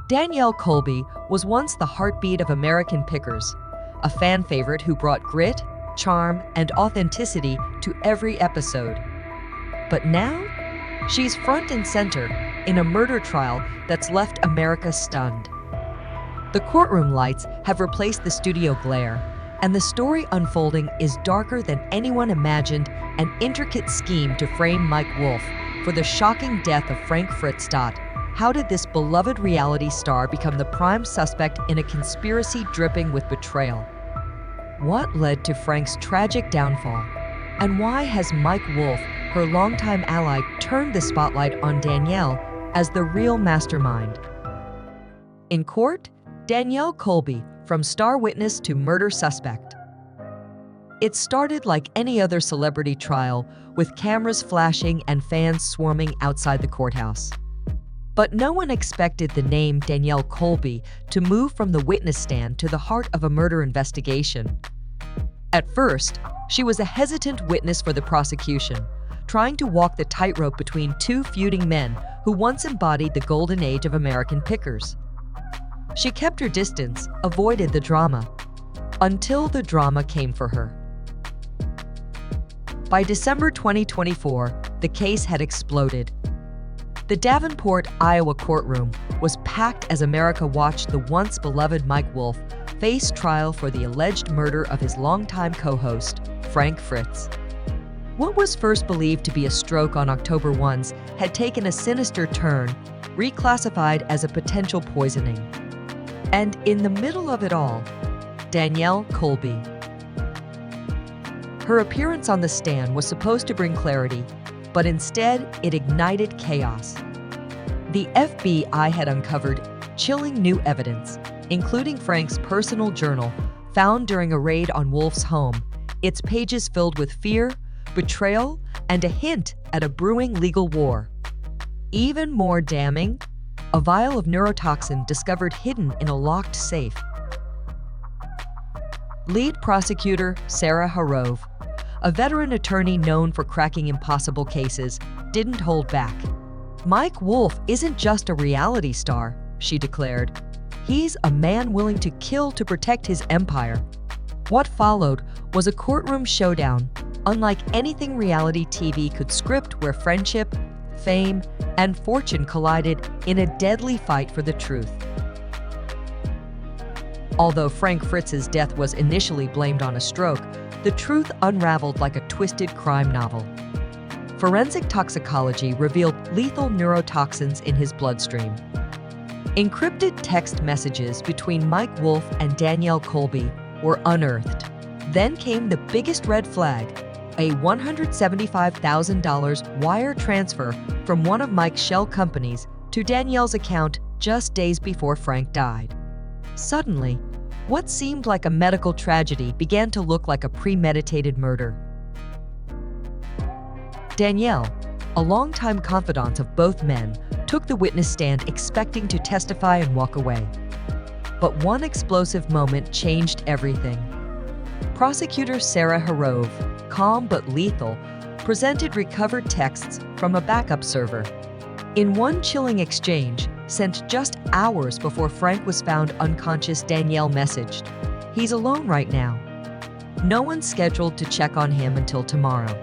Danielle Colby was once the heartbeat of American pickers, a fan favorite who brought grit, charm, and authenticity to every episode. But now, she's front and center in a murder trial that's left America stunned. The courtroom lights have replaced the studio glare, and the story unfolding is darker than anyone imagined, an intricate scheme to frame Mike Wolfe for the shocking death of Frank Fritz. How did this beloved reality star become the prime suspect in a conspiracy dripping with betrayal? What led to Frank's tragic downfall? And why has Mike Wolfe, her longtime ally, turned the spotlight on Danielle as the real mastermind? In court, Danielle Colby, from star witness to murder suspect. It started like any other celebrity trial, with cameras flashing and fans swarming outside the courthouse. But no one expected the name Danielle Colby to move from the witness stand to the heart of a murder investigation. At first, she was a hesitant witness for the prosecution, trying to walk the tightrope between two feuding men who once embodied the golden age of American pickers. She kept her distance, avoided the drama, until the drama came for her. By December 2024, the case had exploded. The Davenport, Iowa courtroom was packed as America watched the once beloved Mike Wolfe face trial for the alleged murder of his longtime co-host, Frank Fritz. What was first believed to be a stroke on October 1 had taken a sinister turn, reclassified as a potential poisoning. And in the middle of it all, Danielle Colby. Her appearance on the stand was supposed to bring clarity, but instead it ignited chaos. The FBI had uncovered chilling new evidence, including Frank's personal journal found during a raid on Wolfe's home, its pages filled with fear, betrayal, and a hint at a brewing legal war. Even more damning, a vial of neurotoxin discovered hidden in a locked safe. Lead prosecutor Sarah Harov, a veteran attorney known for cracking impossible cases, didn't hold back. Mike Wolfe isn't just a reality star, she declared. He's a man willing to kill to protect his empire. What followed was a courtroom showdown, unlike anything reality TV could script, where friendship, fame, and fortune collided in a deadly fight for the truth. Although Frank Fritz's death was initially blamed on a stroke, the truth unraveled like a twisted crime novel. Forensic toxicology revealed lethal neurotoxins in his bloodstream. Encrypted text messages between Mike Wolfe and Danielle Colby were unearthed. Then came the biggest red flag, a $175,000 wire transfer from one of Mike's shell companies to Danielle's account just days before Frank died. Suddenly, what seemed like a medical tragedy began to look like a premeditated murder. Danielle, a longtime confidant of both men, took the witness stand expecting to testify and walk away. But one explosive moment changed everything. Prosecutor Sarah Harov, calm but lethal, presented recovered texts from a backup server. In one chilling exchange, sent just hours before Frank was found unconscious, Danielle messaged, "He's alone right now. No one's scheduled to check on him until tomorrow."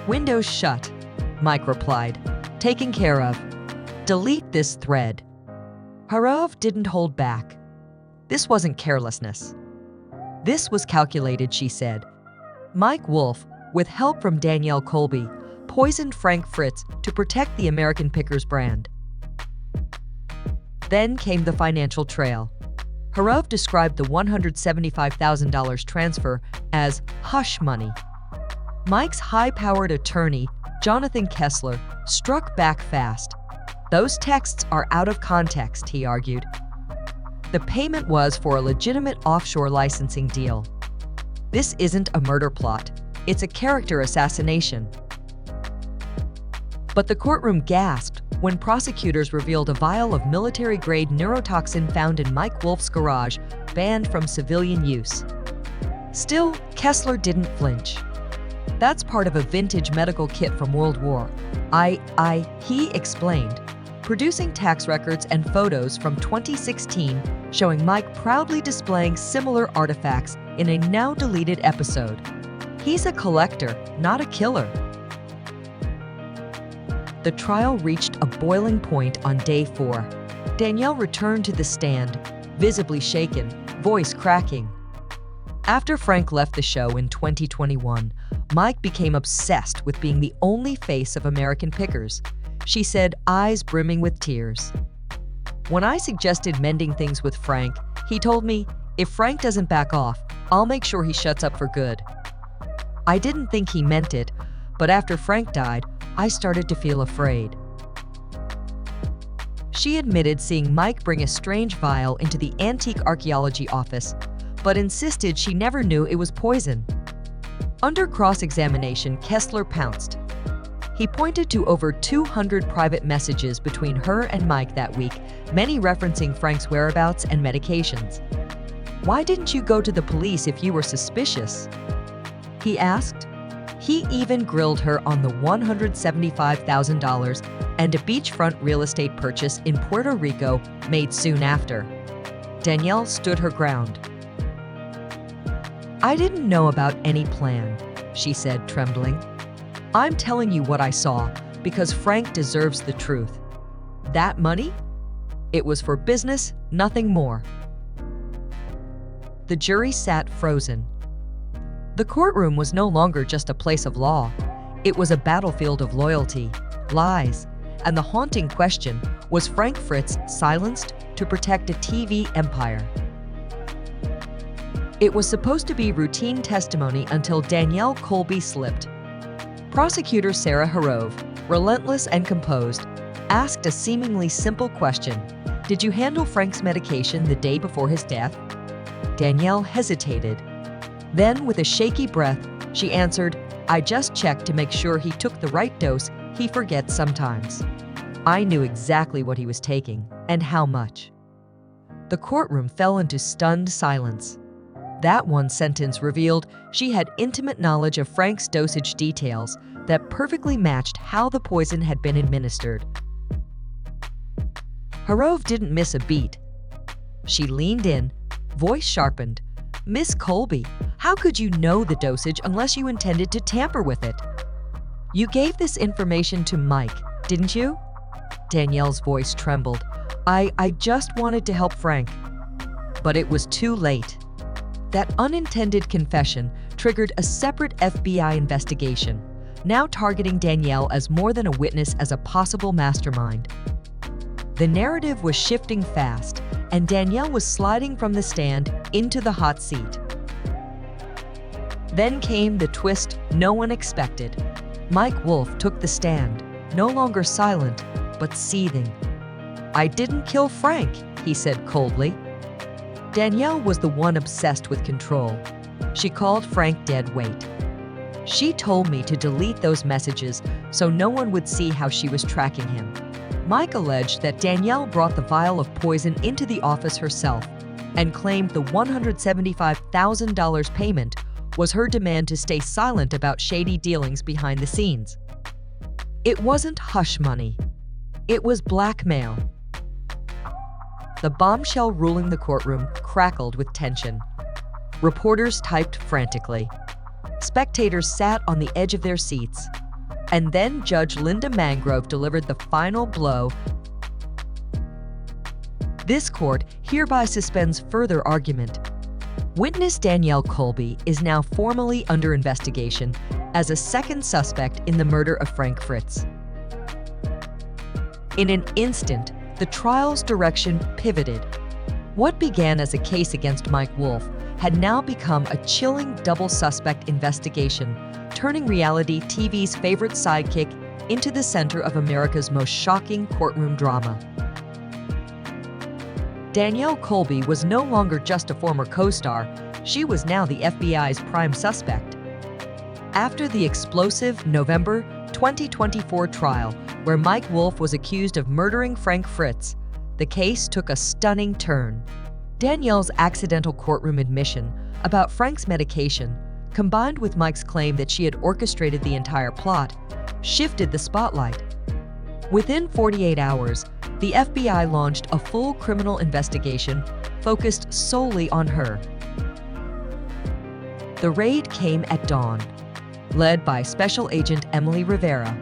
"Windows shut," Mike replied. "Taken care of. Delete this thread." Harov didn't hold back. This wasn't carelessness. This was calculated, she said. Mike Wolfe, with help from Danielle Colby, poisoned Frank Fritz to protect the American Pickers brand. Then came the financial trail. Harov described the $175,000 transfer as hush money. Mike's high-powered attorney, Jonathan Kessler, struck back fast. "Those texts are out of context," he argued. The payment was for a legitimate offshore licensing deal. This isn't a murder plot. It's a character assassination. But the courtroom gasped when prosecutors revealed a vial of military-grade neurotoxin found in Mike Wolfe's garage, banned from civilian use. Still, Kessler didn't flinch. "That's part of a vintage medical kit from World War. He explained. producing tax records and photos from 2016 showing Mike proudly displaying similar artifacts in a now-deleted episode. He's a collector, not a killer. The trial reached a boiling point on day 4. Danielle returned to the stand, visibly shaken, voice cracking. After Frank left the show in 2021, Mike became obsessed with being the only face of American Pickers. She said, eyes brimming with tears. When I suggested mending things with Frank, he told me, if Frank doesn't back off, I'll make sure he shuts up for good. I didn't think he meant it, but after Frank died, I started to feel afraid. She admitted seeing Mike bring a strange vial into the antique archaeology office, but insisted she never knew it was poison. Under cross-examination, Kessler pounced. He pointed to over 200 private messages between her and Mike that week, many referencing Frank's whereabouts and medications. "Why didn't you go to the police if you were suspicious?" he asked. He even grilled her on the $175,000 and a beachfront real estate purchase in Puerto Rico made soon after. Danielle stood her ground. "I didn't know about any plan," she said, trembling. "I'm telling you what I saw because Frank deserves the truth. That money? It was for business, nothing more." The jury sat frozen. The courtroom was no longer just a place of law. It was a battlefield of loyalty, lies, and the haunting question, was Frank Fritz silenced to protect a TV empire? It was supposed to be routine testimony until Danielle Colby slipped. Prosecutor Sarah Harov, relentless and composed, asked a seemingly simple question. "Did you handle Frank's medication the day before his death?" Danielle hesitated. Then, with a shaky breath, she answered, "I just checked to make sure he took the right dose. He forgets sometimes. I knew exactly what he was taking and how much." The courtroom fell into stunned silence. That one sentence revealed she had intimate knowledge of Frank's dosage details that perfectly matched how the poison had been administered. Harov didn't miss a beat. She leaned in, voice sharpened. "Miss Colby, how could you know the dosage unless you intended to tamper with it? You gave this information to Mike, didn't you?" Danielle's voice trembled. I just wanted to help Frank." But it was too late. That unintended confession triggered a separate FBI investigation, now targeting Danielle as more than a witness as a possible mastermind. The narrative was shifting fast, and Danielle was sliding from the stand into the hot seat. Then came the twist no one expected. Mike Wolfe took the stand, no longer silent, but seething. "I didn't kill Frank," he said coldly. Danielle was the one obsessed with control. She called Frank dead weight. "She told me to delete those messages so no one would see how she was tracking him." Mike alleged that Danielle brought the vial of poison into the office herself and claimed the $175,000 payment was her demand to stay silent about shady dealings behind the scenes. It wasn't hush money. It was blackmail. The bombshell ruling the courtroom crackled with tension. Reporters typed frantically. Spectators sat on the edge of their seats. And then Judge Linda Mangrove delivered the final blow. This court hereby suspends further argument. Witness Danielle Colby is now formally under investigation as a second suspect in the murder of Frank Fritz. In an instant, the trial's direction pivoted. What began as a case against Mike Wolfe had now become a chilling double suspect investigation, turning reality TV's favorite sidekick into the center of America's most shocking courtroom drama. Danielle Colby was no longer just a former co-star, she was now the FBI's prime suspect. After the explosive November 2024 trial, where Mike Wolfe was accused of murdering Frank Fritz, the case took a stunning turn. Danielle's accidental courtroom admission about Frank's medication, combined with Mike's claim that she had orchestrated the entire plot, shifted the spotlight. Within 48 hours, the FBI launched a full criminal investigation focused solely on her. The raid came at dawn, led by Special Agent Emily Rivera,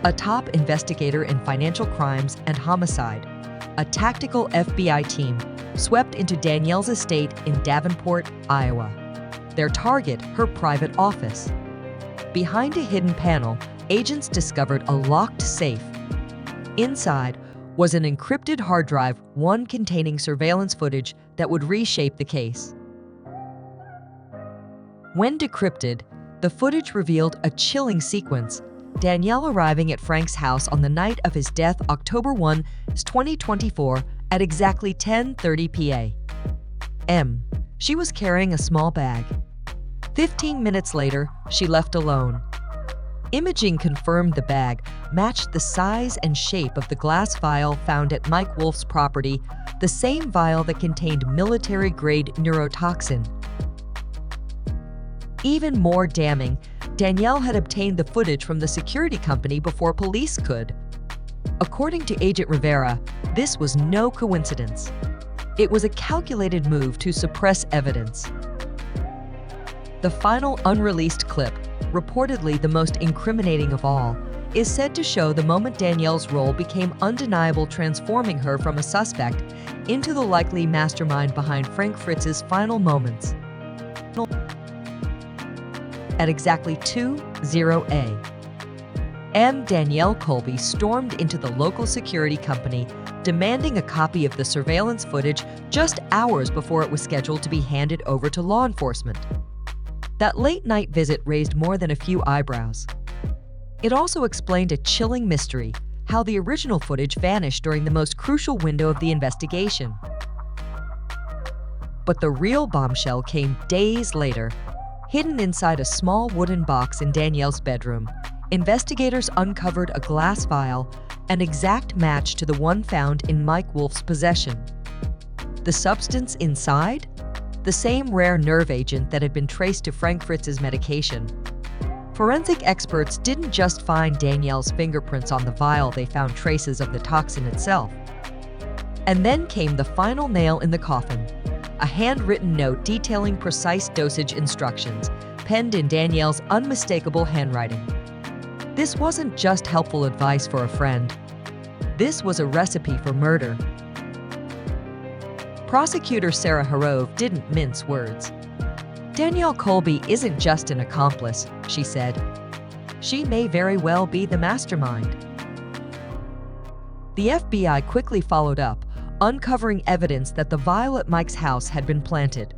a top investigator in financial crimes and homicide. A tactical FBI team swept into Danielle's estate in Davenport, Iowa. Their target, her private office. Behind a hidden panel, agents discovered a locked safe. Inside was an encrypted hard drive, one containing surveillance footage that would reshape the case. When decrypted, the footage revealed a chilling sequence: Danielle arriving at Frank's house on the night of his death, October 1, 2024, at exactly 10:30 p.m. She was carrying a small bag. 15 minutes later, she left alone. Imaging confirmed the bag matched the size and shape of the glass vial found at Mike Wolf's property, the same vial that contained military-grade neurotoxin. Even more damning, Danielle had obtained the footage from the security company before police could. According to Agent Rivera, this was no coincidence. It was a calculated move to suppress evidence. The final unreleased clip, reportedly the most incriminating of all, is said to show the moment Danielle's role became undeniable, transforming her from a suspect into the likely mastermind behind Frank Fritz's final moments. At exactly 2:00 a.m., Danielle Colby stormed into the local security company, demanding a copy of the surveillance footage just hours before it was scheduled to be handed over to law enforcement. That late-night visit raised more than a few eyebrows. It also explained a chilling mystery: how the original footage vanished during the most crucial window of the investigation. But the real bombshell came days later. Hidden inside a small wooden box in Danielle's bedroom, investigators uncovered a glass vial, an exact match to the one found in Mike Wolf's possession. The substance inside? The same rare nerve agent that had been traced to Frank Fritz's medication. Forensic experts didn't just find Danielle's fingerprints on the vial, they found traces of the toxin itself. And then came the final nail in the coffin: a handwritten note detailing precise dosage instructions, penned in Danielle's unmistakable handwriting. This wasn't just helpful advice for a friend. This was a recipe for murder. Prosecutor Sarah Harov didn't mince words. Danielle Colby isn't just an accomplice, she said. She may very well be the mastermind. The FBI quickly followed up, uncovering evidence that the vial at Mike's house had been planted.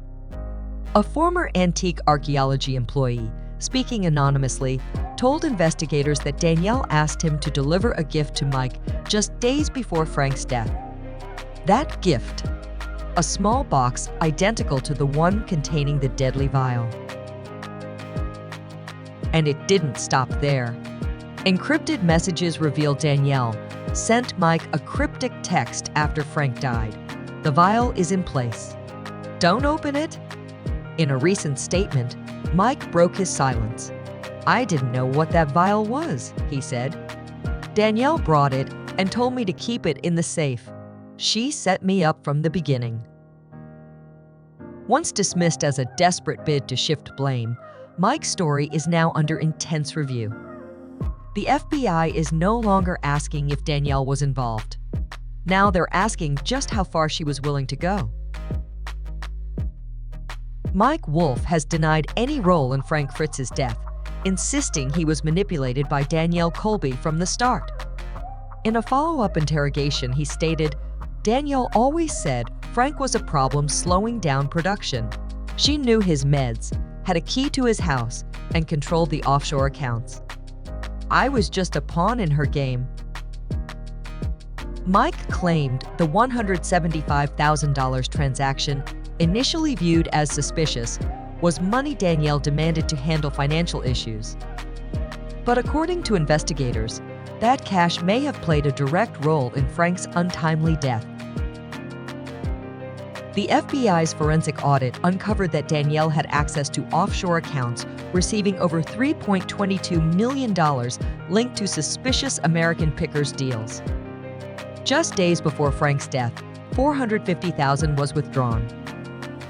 A former antique archaeology employee, speaking anonymously, told investigators that Danielle asked him to deliver a gift to Mike just days before Frank's death. That gift: a small box identical to the one containing the deadly vial. And it didn't stop there. Encrypted messages revealed Danielle sent Mike a cryptic text after Frank died: "The vial is in place. Don't open it." In a recent statement, Mike broke his silence. "I didn't know what that vial was," he said. "Danielle brought it and told me to keep it in the safe. She set me up from the beginning." Once dismissed as a desperate bid to shift blame, Mike's story is now under intense review. The FBI is no longer asking if Danielle was involved. Now they're asking just how far she was willing to go. Mike Wolf has denied any role in Frank Fritz's death, insisting he was manipulated by Danielle Colby from the start. In a follow-up interrogation, he stated, "Danielle always said Frank was a problem slowing down production. She knew his meds, had a key to his house, and controlled the offshore accounts. I was just a pawn in her game." Mike claimed the $175,000 transaction, initially viewed as suspicious, was money Danielle demanded to handle financial issues. But according to investigators, that cash may have played a direct role in Frank's untimely death. The FBI's forensic audit uncovered that Danielle had access to offshore accounts, receiving over $3.22 million linked to suspicious American Pickers deals. Just days before Frank's death, $450,000 was withdrawn.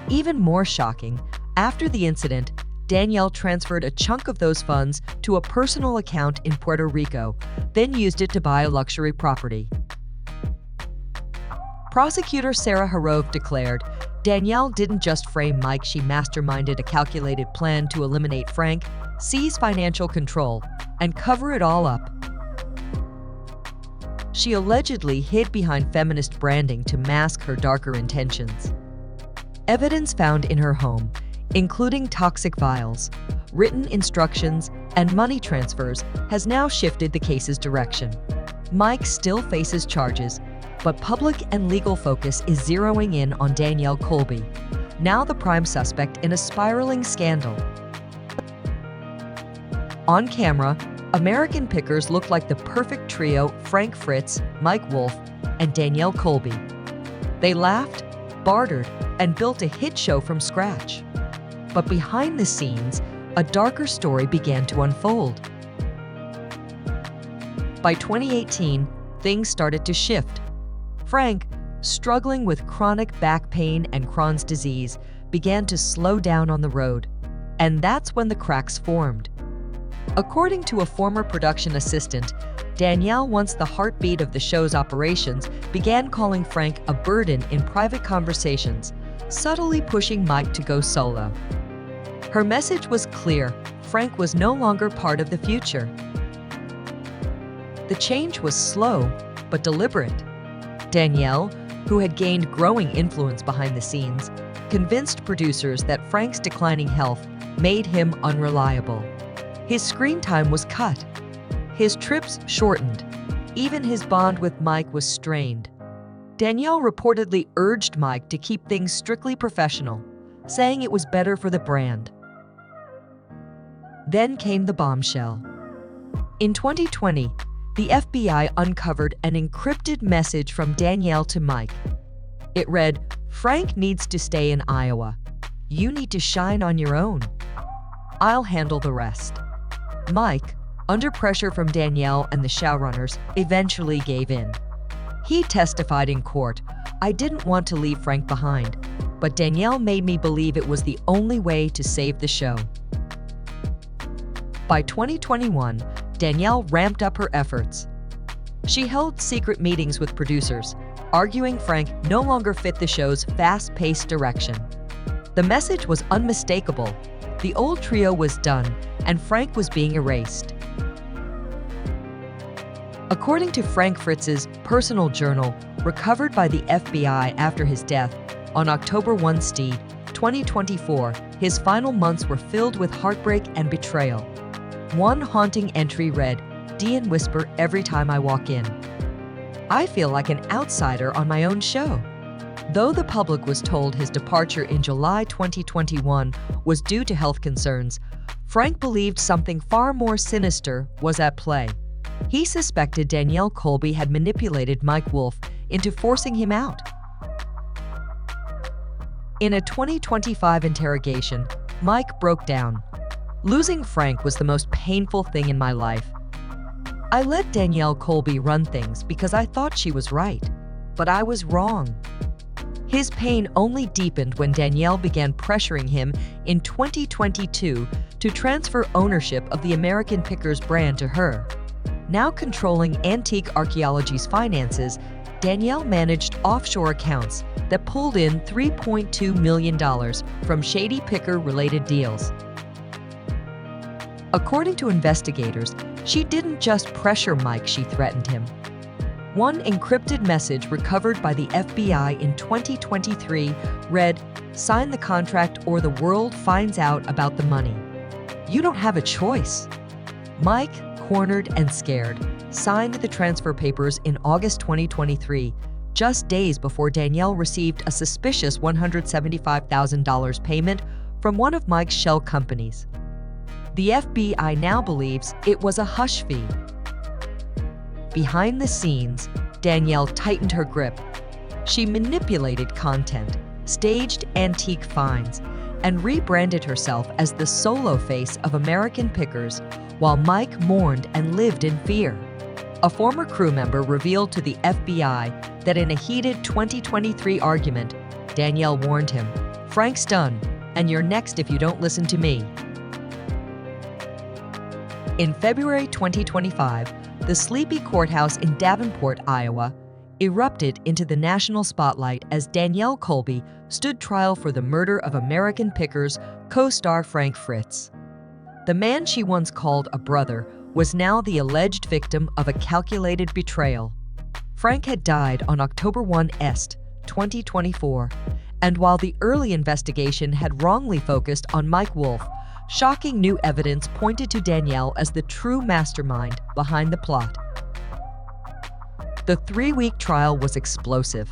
Even more shocking, after the incident, Danielle transferred a chunk of those funds to a personal account in Puerto Rico, then used it to buy a luxury property. Prosecutor Sarah Harove declared, Danielle didn't just frame Mike, she masterminded a calculated plan to eliminate Frank, seize financial control, and cover it all up. She allegedly hid behind feminist branding to mask her darker intentions. Evidence found in her home, including toxic vials, written instructions, and money transfers, has now shifted the case's direction. Mike still faces charges, but public and legal focus is zeroing in on Danielle Colby, now the prime suspect in a spiraling scandal. On camera, American pickers look like the perfect trio: Frank Fritz, Mike Wolfe, and Danielle Colby. They laughed, bartered, and built a hit show from scratch. But behind the scenes, a darker story began to unfold. By 2018, things started to shift. Frank, struggling with chronic back pain and Crohn's disease, began to slow down on the road. And that's when the cracks formed. According to a former production assistant, Danielle, once the heartbeat of the show's operations, began calling Frank a burden in private conversations, subtly pushing Mike to go solo. Her message was clear: Frank was no longer part of the future. The change was slow, but deliberate. Danielle, who had gained growing influence behind the scenes, convinced producers that Frank's declining health made him unreliable. His screen time was cut. His trips shortened. Even his bond with Mike was strained. Danielle reportedly urged Mike to keep things strictly professional, saying it was better for the brand. Then came the bombshell. In 2020, the FBI uncovered an encrypted message from Danielle to Mike. It read, "Frank needs to stay in Iowa. You need to shine on your own. I'll handle the rest." Mike, under pressure from Danielle and the showrunners, eventually gave in. He testified in court, "I didn't want to leave Frank behind, but Danielle made me believe it was the only way to save the show." By 2021, Danielle ramped up her efforts. She held secret meetings with producers, arguing Frank no longer fit the show's fast-paced direction. The message was unmistakable. The old trio was done, and Frank was being erased. According to Frank Fritz's personal journal, recovered by the FBI after his death on October 1, 2024, his final months were filled with heartbreak and betrayal. One haunting entry read, "Dean whisper every time I walk in. I feel like an outsider on my own show." Though the public was told his departure in July 2021 was due to health concerns, Frank believed something far more sinister was at play. He suspected Danielle Colby had manipulated Mike Wolfe into forcing him out. In a 2025 interrogation, Mike broke down. "Losing Frank was the most painful thing in my life. I let Danielle Colby run things because I thought she was right, but I was wrong." His pain only deepened when Danielle began pressuring him in 2022 to transfer ownership of the American Pickers brand to her. Now controlling Antique Archaeology's finances, Danielle managed offshore accounts that pulled in $3.2 million from shady picker-related deals. According to investigators, she didn't just pressure Mike, she threatened him. One encrypted message recovered by the FBI in 2023 read, "Sign the contract or the world finds out about the money. You don't have a choice." Mike, cornered and scared, signed the transfer papers in August 2023, just days before Danielle received a suspicious $175,000 payment from one of Mike's shell companies. The FBI now believes it was a hush fee. Behind the scenes, Danielle tightened her grip. She manipulated content, staged antique finds, and rebranded herself as the solo face of American Pickers, while Mike mourned and lived in fear. A former crew member revealed to the FBI that in a heated 2023 argument, Danielle warned him, "Frank's done, and you're next if you don't listen to me." In February 2025, the sleepy courthouse in Davenport, Iowa, erupted into the national spotlight as Danielle Colby stood trial for the murder of American Pickers co-star Frank Fritz. The man she once called a brother was now the alleged victim of a calculated betrayal. Frank had died on October 1, 2024, and while the early investigation had wrongly focused on Mike Wolfe, shocking new evidence pointed to Danielle as the true mastermind behind the plot. The 3-week trial was explosive.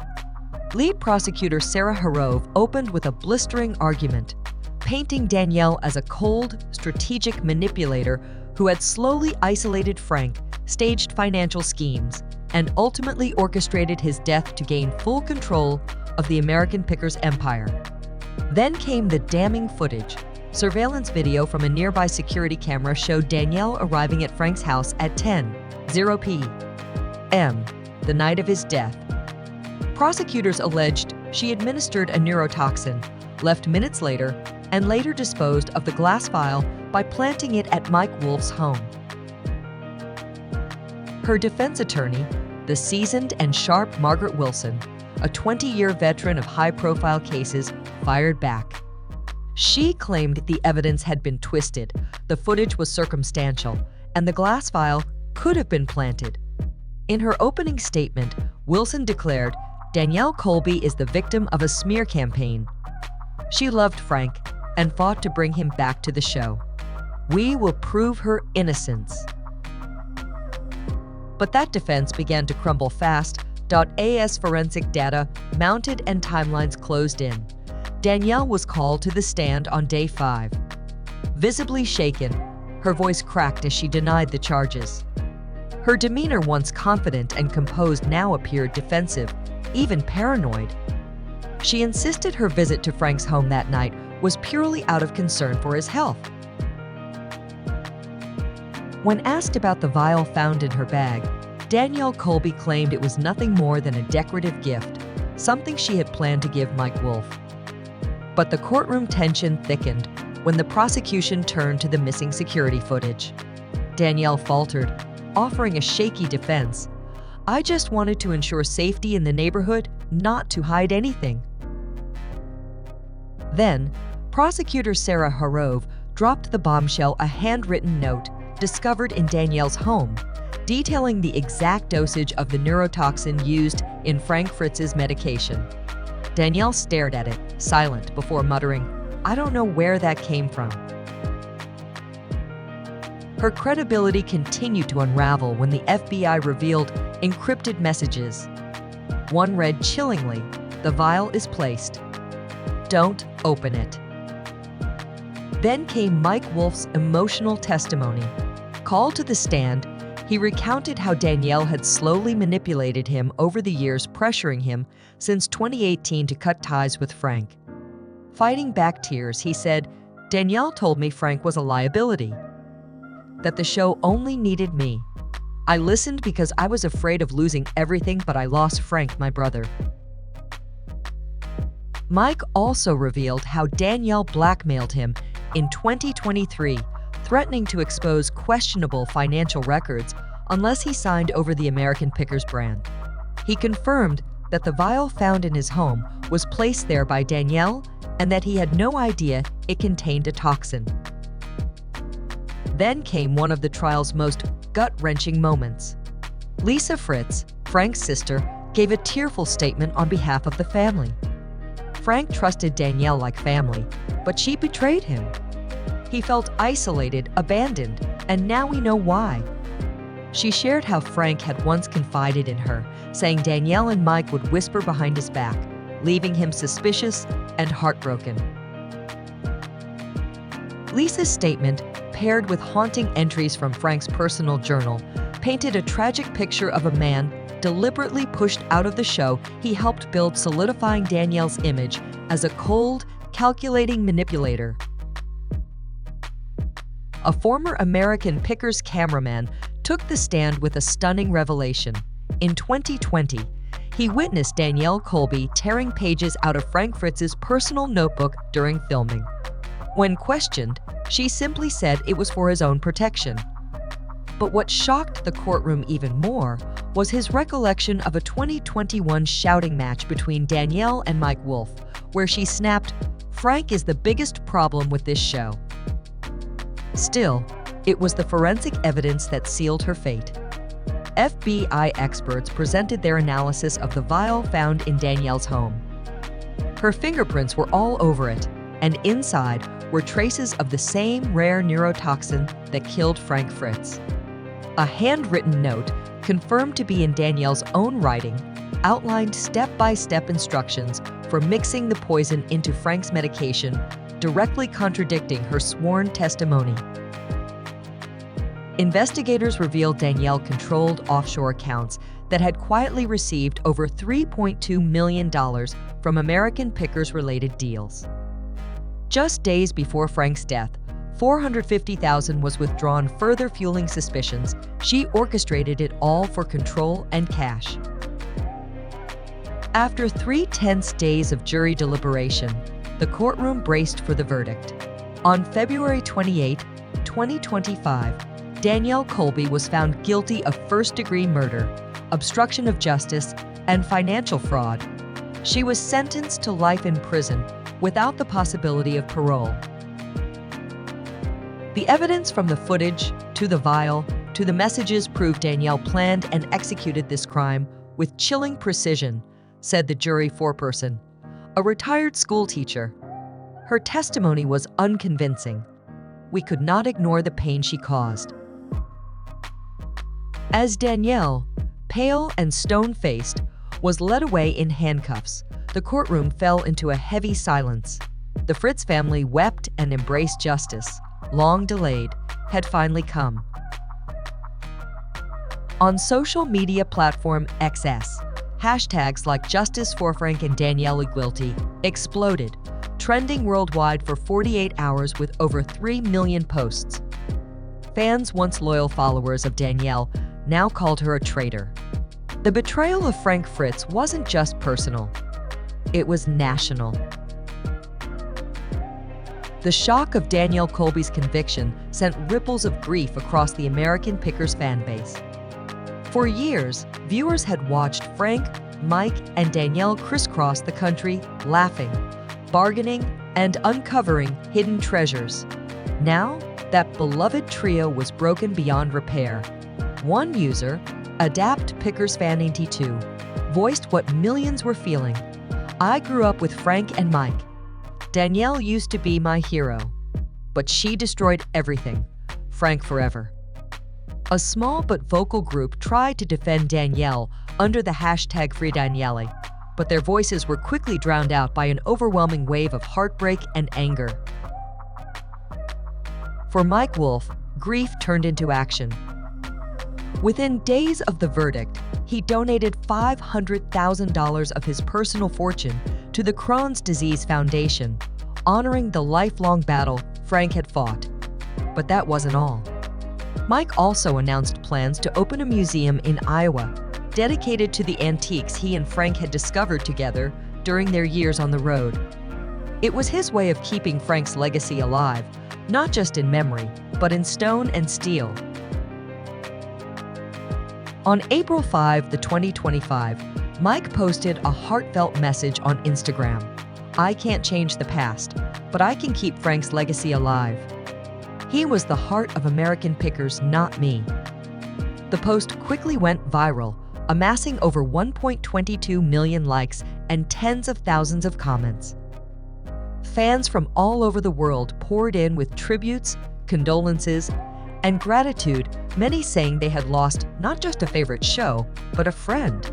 Lead prosecutor Sarah Harov opened with a blistering argument, painting Danielle as a cold, strategic manipulator who had slowly isolated Frank, staged financial schemes, and ultimately orchestrated his death to gain full control of the American Pickers empire. Then came the damning footage. Surveillance video from a nearby security camera showed Danielle arriving at Frank's house at 10:00 p.m., the night of his death. Prosecutors alleged she administered a neurotoxin, left minutes later, and later disposed of the glass vial by planting it at Mike Wolfe's home. Her defense attorney, the seasoned and sharp Margaret Wilson, a 20-year veteran of high-profile cases, fired back. She claimed the evidence had been twisted, the footage was circumstantial, and the glass vial could have been planted. In her opening statement, Wilson declared, "Danielle Colby is the victim of a smear campaign. She loved Frank and fought to bring him back to the show. We will prove her innocence." But that defense began to crumble fast. AS forensic data mounted and timelines closed in. Danielle was called to the stand on day 5. Visibly shaken, her voice cracked as she denied the charges. Her demeanor, once confident and composed, now appeared defensive, even paranoid. She insisted her visit to Frank's home that night was purely out of concern for his health. When asked about the vial found in her bag, Danielle Colby claimed it was nothing more than a decorative gift, something she had planned to give Mike Wolfe. But the courtroom tension thickened when the prosecution turned to the missing security footage. Danielle faltered, offering a shaky defense. "I just wanted to ensure safety in the neighborhood, not to hide anything." Then, prosecutor Sarah Harov dropped the bombshell, a handwritten note discovered in Danielle's home, detailing the exact dosage of the neurotoxin used in Frank Fritz's medication. Danielle stared at it, silent, before muttering, "I don't know where that came from." Her credibility continued to unravel when the FBI revealed encrypted messages. One read chillingly, "The vial is placed. Don't open it." Then came Mike Wolfe's emotional testimony. Called to the stand, he recounted how Danielle had slowly manipulated him over the years, pressuring him since 2018 to cut ties with Frank. Fighting back tears, he said, "Danielle told me Frank was a liability, that the show only needed me. I listened because I was afraid of losing everything, but I lost Frank, my brother." Mike also revealed how Danielle blackmailed him in 2023, threatening to expose questionable financial records unless he signed over the American Pickers brand. He confirmed that the vial found in his home was placed there by Danielle and that he had no idea it contained a toxin. Then came one of the trial's most gut-wrenching moments. Lisa Fritz, Frank's sister, gave a tearful statement on behalf of the family. Frank trusted Danielle like family, but she betrayed him. He felt isolated, abandoned, and now we know why. She shared how Frank had once confided in her, saying Danielle and Mike would whisper behind his back, leaving him suspicious and heartbroken. Lisa's statement, paired with haunting entries from Frank's personal journal, painted a tragic picture of a man deliberately pushed out of the show he helped build, solidifying Danielle's image as a cold, calculating manipulator. A former American Pickers cameraman took the stand with a stunning revelation. In 2020, he witnessed Danielle Colby tearing pages out of Frank Fritz's personal notebook during filming. When questioned, she simply said it was for his own protection. But what shocked the courtroom even more was his recollection of a 2021 shouting match between Danielle and Mike Wolfe, where she snapped, "Frank is the biggest problem with this show." Still, it was the forensic evidence that sealed her fate. FBI experts presented their analysis of the vial found in Danielle's home. Her fingerprints were all over it, and inside were traces of the same rare neurotoxin that killed Frank Fritz. A handwritten note, confirmed to be in Danielle's own writing, outlined step-by-step instructions for mixing the poison into Frank's medication, directly contradicting her sworn testimony. Investigators revealed Danielle controlled offshore accounts that had quietly received over $3.2 million from American Pickers-related deals. Just days before Frank's death, $450,000 was withdrawn, further fueling suspicions she orchestrated it all for control and cash. After 3 tense days of jury deliberation, the courtroom braced for the verdict. On February 28, 2025, Danielle Colby was found guilty of first-degree murder, obstruction of justice, and financial fraud. She was sentenced to life in prison without the possibility of parole. The evidence from the footage, to the vial, to the messages proved Danielle planned and executed this crime with chilling precision, said the jury foreperson, a retired school teacher. Her testimony was unconvincing. We could not ignore the pain she caused. As Danielle, pale and stone-faced, was led away in handcuffs, the courtroom fell into a heavy silence. The Fritz family wept and embraced justice, long delayed, had finally come. On social media platform XS, hashtags like Justice for Frank and Danielle Guilty exploded, trending worldwide for 48 hours with over 3 million posts. Fans, once loyal followers of Danielle, now called her a traitor. The betrayal of Frank Fritz wasn't just personal, it was national. The shock of Danielle Colby's conviction sent ripples of grief across the American Pickers fan base. For years, viewers had watched Frank, Mike, and Danielle crisscross the country, laughing, bargaining, and uncovering hidden treasures. Now, that beloved trio was broken beyond repair. One user, Adapt Pickers Fan 82, voiced what millions were feeling. "I grew up with Frank and Mike. Danielle used to be my hero, but she destroyed everything. Frank forever." A small but vocal group tried to defend Danielle under the hashtag #FreeDanielle, but their voices were quickly drowned out by an overwhelming wave of heartbreak and anger. For Mike Wolfe, grief turned into action. Within days of the verdict, he donated $500,000 of his personal fortune to the Crohn's Disease Foundation, honoring the lifelong battle Frank had fought. But that wasn't all. Mike also announced plans to open a museum in Iowa dedicated to the antiques he and Frank had discovered together during their years on the road. It was his way of keeping Frank's legacy alive, not just in memory, but in stone and steel. On April 5, 2025, Mike posted a heartfelt message on Instagram. "I can't change the past, but I can keep Frank's legacy alive. He was the heart of American Pickers, not me." The post quickly went viral, amassing over 1.22 million likes and tens of thousands of comments. Fans from all over the world poured in with tributes, condolences, and gratitude, many saying they had lost not just a favorite show, but a friend.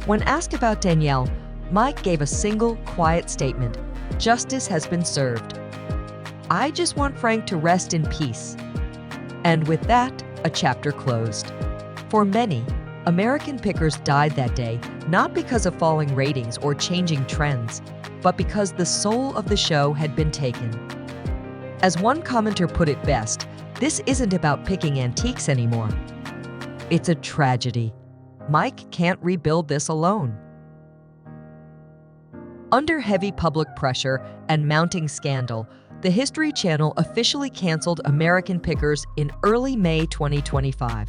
When asked about Danielle, Mike gave a single, quiet statement: "Justice has been served. I just want Frank to rest in peace." And with that, a chapter closed. For many, American Pickers died that day not because of falling ratings or changing trends, but because the soul of the show had been taken. As one commenter put it best, This isn't about picking antiques anymore. It's a tragedy. Mike can't rebuild this alone. Under heavy public pressure and mounting scandal, the History Channel officially canceled American Pickers in early May 2025.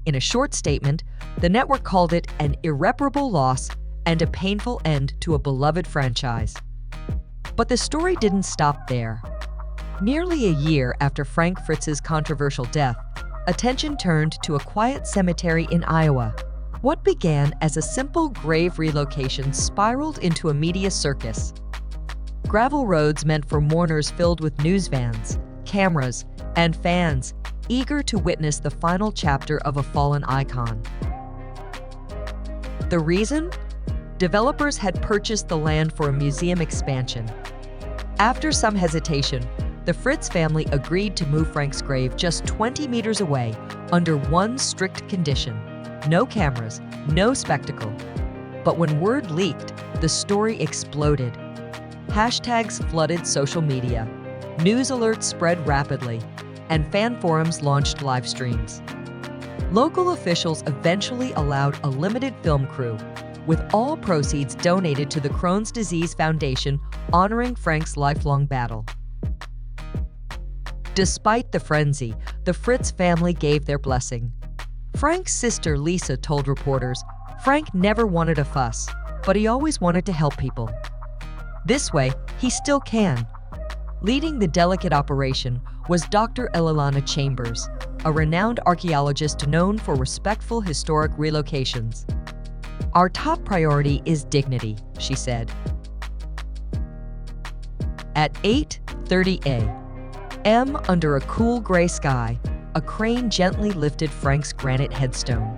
In a short statement, the network called it an irreparable loss and a painful end to a beloved franchise. But the story didn't stop there. Nearly a year after Frank Fritz's controversial death, attention turned to a quiet cemetery in Iowa. What began as a simple grave relocation spiraled into a media circus. Gravel roads meant for mourners filled with news vans, cameras, and fans eager to witness the final chapter of a fallen icon. The reason? Developers had purchased the land for a museum expansion. After some hesitation, the Fritz family agreed to move Frank's grave just 20 meters away under one strict condition: no cameras, no spectacle. But when word leaked, the story exploded. Hashtags flooded social media, news alerts spread rapidly, and fan forums launched live streams. Local officials eventually allowed a limited film crew, with all proceeds donated to the Crohn's Disease Foundation, honoring Frank's lifelong battle. Despite the frenzy, the Fritz family gave their blessing. Frank's sister Lisa told reporters, "Frank never wanted a fuss, but he always wanted to help people. This way, he still can." Leading the delicate operation was Dr. Ilana Chambers, a renowned archaeologist known for respectful historic relocations. "Our top priority is dignity," she said. At 8:30 a.m., under a cool gray sky, a crane gently lifted Frank's granite headstone.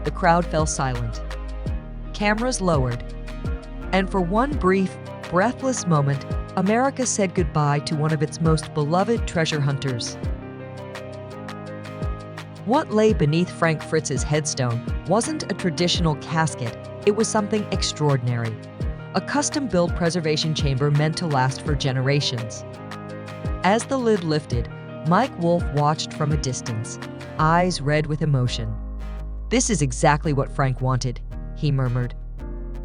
The crowd fell silent. Cameras lowered. And for one brief, breathless moment, America said goodbye to one of its most beloved treasure hunters. What lay beneath Frank Fritz's headstone wasn't a traditional casket, it was something extraordinary. A custom-built preservation chamber meant to last for generations. As the lid lifted, Mike Wolfe watched from a distance, eyes red with emotion. "This is exactly what Frank wanted," he murmured.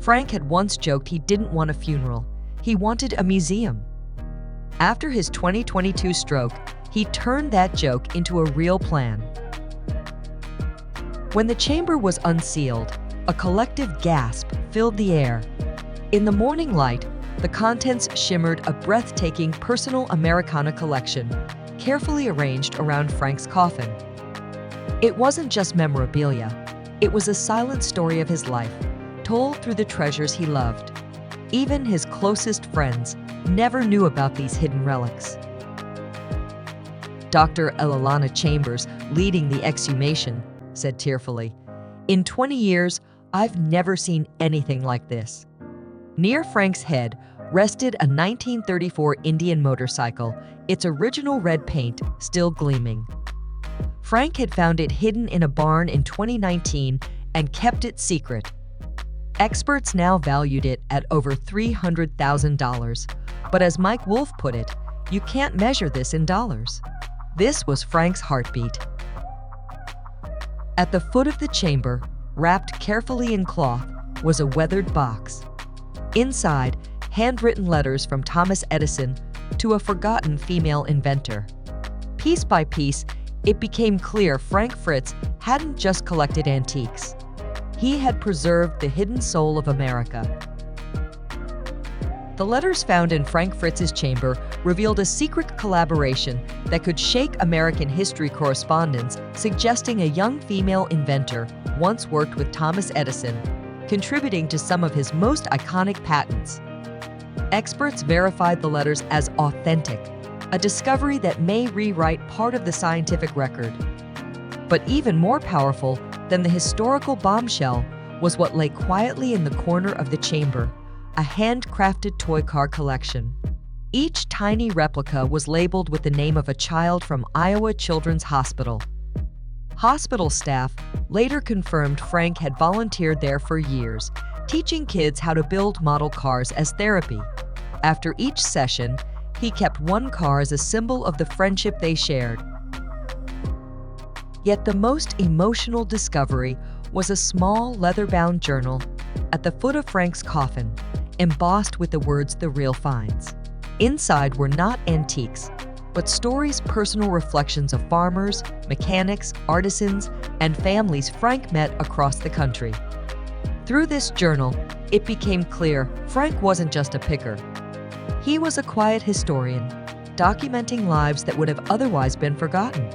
Frank had once joked he didn't want a funeral, he wanted a museum. After his 2022 stroke, he turned that joke into a real plan. When the chamber was unsealed, a collective gasp filled the air. In the morning light, the contents shimmered a breathtaking personal Americana collection, carefully arranged around Frank's coffin. It wasn't just memorabilia, it was a silent story of his life, told through the treasures he loved. Even his closest friends never knew about these hidden relics. Dr. Ilana Chambers, leading the exhumation, said tearfully, "In 20 years, I've never seen anything like this." Near Frank's head rested a 1934 Indian motorcycle, its original red paint still gleaming. Frank had found it hidden in a barn in 2019 and kept it secret. Experts now valued it at over $300,000, but as Mike Wolfe put it, you can't measure this in dollars. This was Frank's heartbeat. At the foot of the chamber, wrapped carefully in cloth, was a weathered box. Inside, handwritten letters from Thomas Edison to a forgotten female inventor. Piece by piece, it became clear Frank Fritz hadn't just collected antiques. He had preserved the hidden soul of America. The letters found in Frank Fritz's chamber revealed a secret collaboration that could shake American history correspondence, suggesting a young female inventor once worked with Thomas Edison, contributing to some of his most iconic patents. Experts verified the letters as authentic, a discovery that may rewrite part of the scientific record. But even more powerful than the historical bombshell was what lay quietly in the corner of the chamber, a handcrafted toy car collection. Each tiny replica was labeled with the name of a child from Iowa Children's Hospital. Hospital staff later confirmed Frank had volunteered there for years, teaching kids how to build model cars as therapy. After each session, He kept one car as a symbol of the friendship they shared. Yet the most emotional discovery was a small leather-bound journal at the foot of Frank's coffin, embossed with the words "The Real Finds." Inside were not antiques, but stories, personal reflections of farmers, mechanics, artisans, and families Frank met across the country. Through this journal, it became clear Frank wasn't just a picker. He was a quiet historian, documenting lives that would have otherwise been forgotten.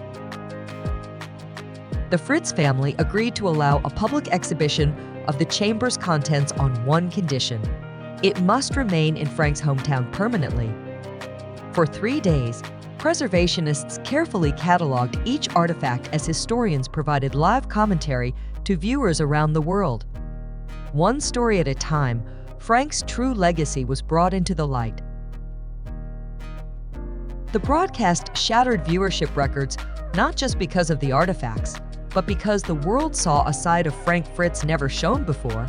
The Fritz family agreed to allow a public exhibition of the chamber's contents on one condition: it must remain in Frank's hometown permanently. For 3 days, preservationists carefully cataloged each artifact as historians provided live commentary to viewers around the world. One story at a time, Frank's true legacy was brought into the light. The broadcast shattered viewership records not just because of the artifacts, but because the world saw a side of Frank Fritz never shown before.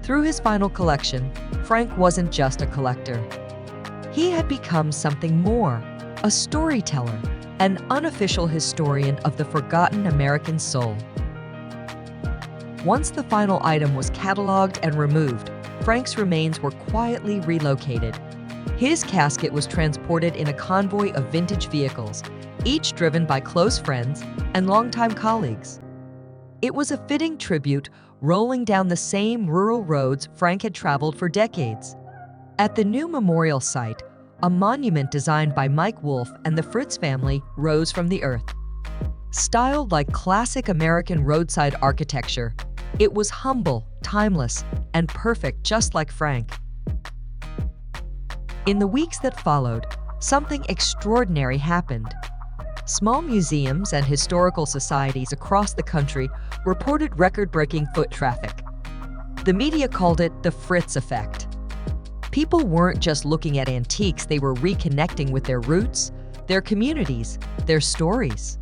Through his final collection, Frank wasn't just a collector. He had become something more: a storyteller, an unofficial historian of the forgotten American soul. Once the final item was cataloged and removed, Frank's remains were quietly relocated. His casket was transported in a convoy of vintage vehicles, each driven by close friends and longtime colleagues. It was a fitting tribute, rolling down the same rural roads Frank had traveled for decades. At the new memorial site, a monument designed by Mike Wolfe and the Fritz family rose from the earth. Styled like classic American roadside architecture, it was humble, timeless, and perfect, just like Frank. In the weeks that followed, something extraordinary happened. Small museums and historical societies across the country reported record-breaking foot traffic. The media called it the Fritz effect. People weren't just looking at antiques, they were reconnecting with their roots, their communities, their stories.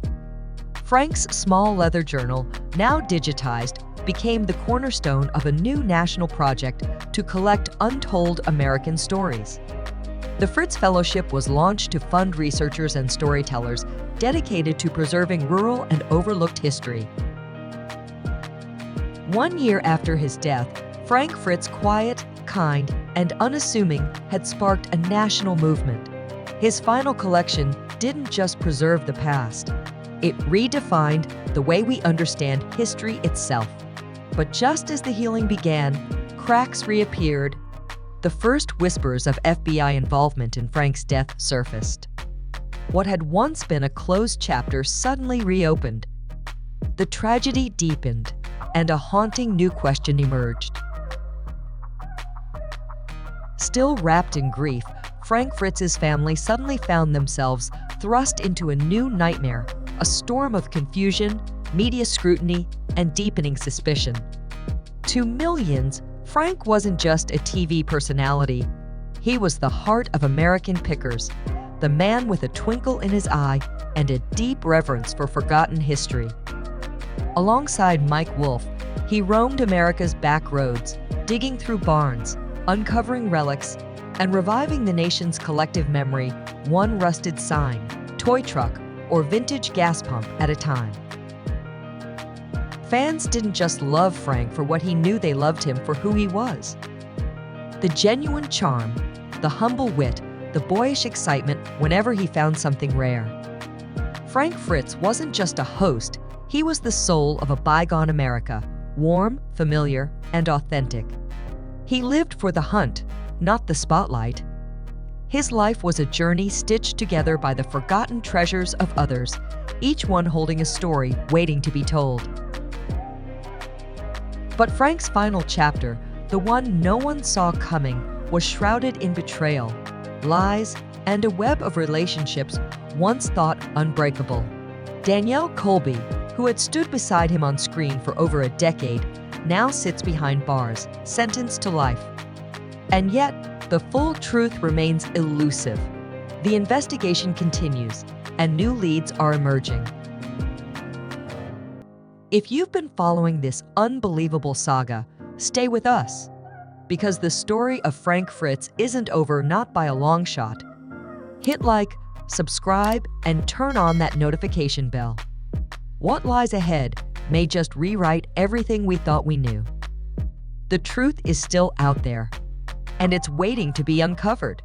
Frank's small leather journal, now digitized, became the cornerstone of a new national project to collect untold American stories. The Fritz Fellowship was launched to fund researchers and storytellers dedicated to preserving rural and overlooked history. 1 year after his death, Frank Fritz, quiet, kind, and unassuming, had sparked a national movement. His final collection didn't just preserve the past, it redefined the way we understand history itself. But just as the healing began, cracks reappeared. The first whispers of FBI involvement in Frank's death surfaced. What had once been a closed chapter suddenly reopened. The tragedy deepened, and a haunting new question emerged. Still wrapped in grief, Frank Fritz's family suddenly found themselves thrust into a new nightmare, a storm of confusion, media scrutiny, and deepening suspicion. To millions, Frank wasn't just a TV personality. He was the heart of American pickers, the man with a twinkle in his eye and a deep reverence for forgotten history. Alongside Mike Wolfe, he roamed America's back roads, digging through barns, uncovering relics, and reviving the nation's collective memory, one rusted sign, toy truck, or vintage gas pump at a time. Fans didn't just love Frank for what he knew, they loved him for who he was. The genuine charm, the humble wit, the boyish excitement whenever he found something rare. Frank Fritz wasn't just a host, he was the soul of a bygone America, warm, familiar, and authentic. He lived for the hunt, not the spotlight. His life was a journey stitched together by the forgotten treasures of others, each one holding a story waiting to be told. But Frank's final chapter, the one no one saw coming, was shrouded in betrayal, lies, and a web of relationships once thought unbreakable. Danielle Colby, who had stood beside him on screen for over a decade, now sits behind bars, sentenced to life. And yet, the full truth remains elusive. The investigation continues, and new leads are emerging. If you've been following this unbelievable saga, stay with us, because the story of Frank Fritz isn't over, not by a long shot. Hit like, subscribe, and turn on that notification bell. What lies ahead may just rewrite everything we thought we knew. The truth is still out there, and it's waiting to be uncovered.